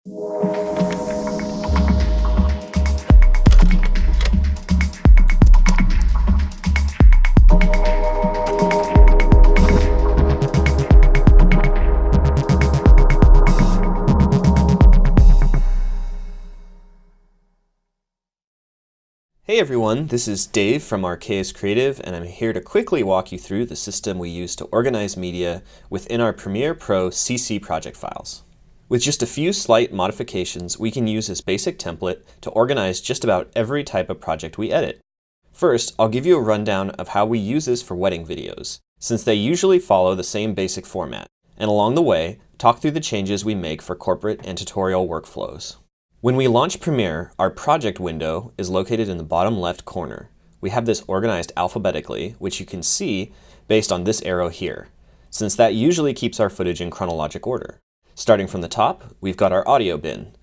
Hey everyone, this is Dave from Archaius Creative, and I'm here to quickly walk you through the system we use to organize media within our Premiere Pro CC project files. With just a few slight modifications, we can use this basic template to organize just about every type of project we edit. First, I'll give you a rundown of how we use this for wedding videos, since they usually follow the same basic format, and along the way, talk through the changes we make for corporate and tutorial workflows. When we launch Premiere, our project window is located in the bottom left corner. We have this organized alphabetically, which you can see based on this arrow here, since that usually keeps our footage in chronologic order. Starting from the top, we've got our audio bin.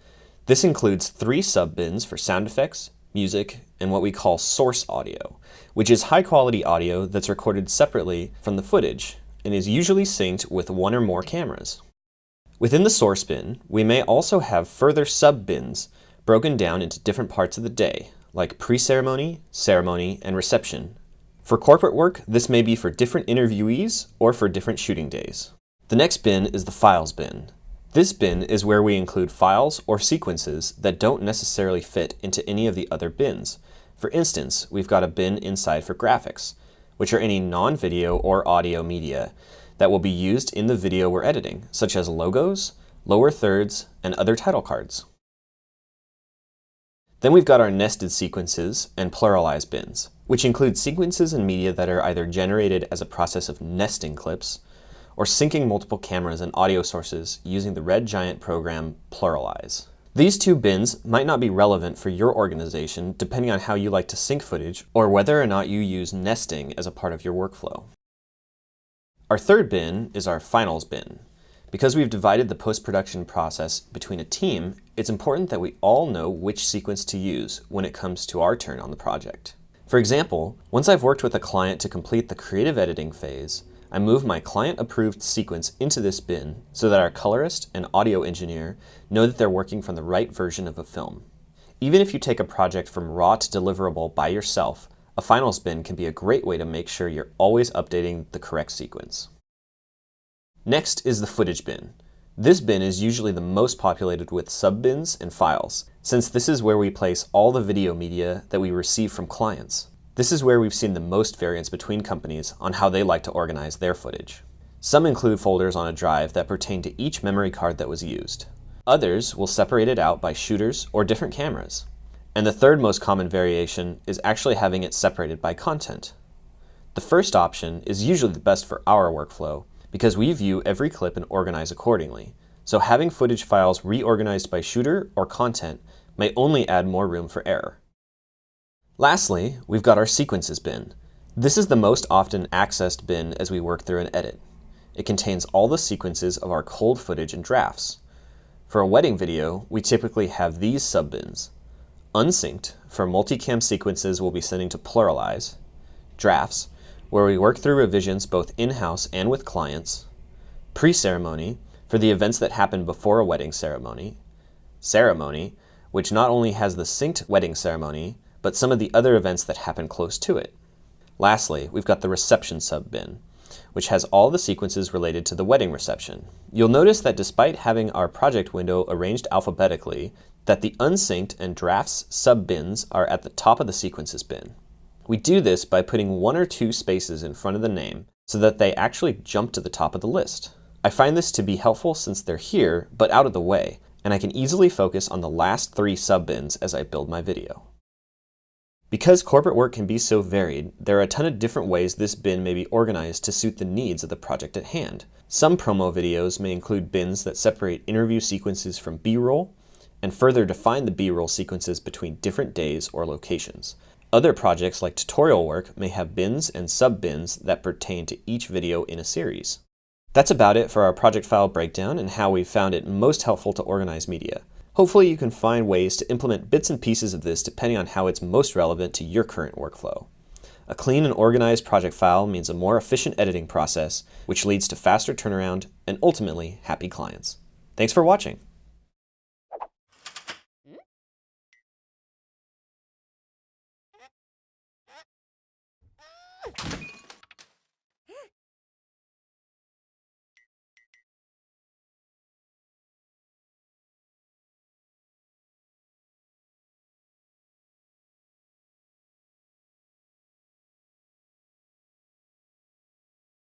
This includes 3 sub-bins for sound effects, music, and what we call source audio, which is high-quality audio that's recorded separately from the footage and is usually synced with 1 or more cameras. Within the source bin, we may also have further sub-bins broken down into different parts of the day, like pre-ceremony, ceremony, and reception. For corporate work, this may be for different interviewees or for different shooting days. The next bin is the files bin. This bin is where we include files or sequences that don't necessarily fit into any of the other bins. For instance, we've got a bin inside for graphics, which are any non-video or audio media that will be used in the video we're editing, such as logos, lower thirds, and other title cards. Then we've got our nested sequences and pluralized bins, which include sequences and media that are either generated as a process of nesting clips or syncing multiple cameras and audio sources using the Red Giant program Pluralize. These 2 bins might not be relevant for your organization depending on how you like to sync footage or whether or not you use nesting as a part of your workflow. Our third bin is our finals bin. Because we've divided the post-production process between a team, it's important that we all know which sequence to use when it comes to our turn on the project. For example, once I've worked with a client to complete the creative editing phase, I move my client-approved sequence into this bin so that our colorist and audio engineer know that they're working from the right version of a film. Even if you take a project from raw to deliverable by yourself, a finals bin can be a great way to make sure you're always updating the correct sequence. Next is the footage bin. This bin is usually the most populated with sub-bins and files, since this is where we place all the video media that we receive from clients. This is where we've seen the most variance between companies on how they like to organize their footage. Some include folders on a drive that pertain to each memory card that was used. Others will separate it out by shooters or different cameras. And the third most common variation is actually having it separated by content. The first option is usually the best for our workflow because we view every clip and organize accordingly, so having footage files reorganized by shooter or content may only add more room for error. Lastly, we've got our sequences bin. This is the most often accessed bin as we work through an edit. It contains all the sequences of our cold footage and drafts. For a wedding video, we typically have these sub-bins. Unsynced, for multicam sequences we'll be sending to Pluralize. Drafts, where we work through revisions both in-house and with clients. Pre-ceremony, for the events that happen before a wedding ceremony. Ceremony, which not only has the synced wedding ceremony, but some of the other events that happen close to it. Lastly, we've got the reception sub-bin, which has all the sequences related to the wedding reception. You'll notice that despite having our project window arranged alphabetically, that the unsynced and drafts sub-bins are at the top of the sequences bin. We do this by putting 1 or 2 spaces in front of the name so that they actually jump to the top of the list. I find this to be helpful since they're here but out of the way, and I can easily focus on the last 3 sub-bins as I build my video. Because corporate work can be so varied, there are a ton of different ways this bin may be organized to suit the needs of the project at hand. Some promo videos may include bins that separate interview sequences from B-roll, and further define the B-roll sequences between different days or locations. Other projects like tutorial work may have bins and sub-bins that pertain to each video in a series. That's about it for our project file breakdown and how we've found it most helpful to organize media. Hopefully you can find ways to implement bits and pieces of this depending on how it's most relevant to your current workflow. A clean and organized project file means a more efficient editing process, which leads to faster turnaround and ultimately happy clients. Thanks for watching.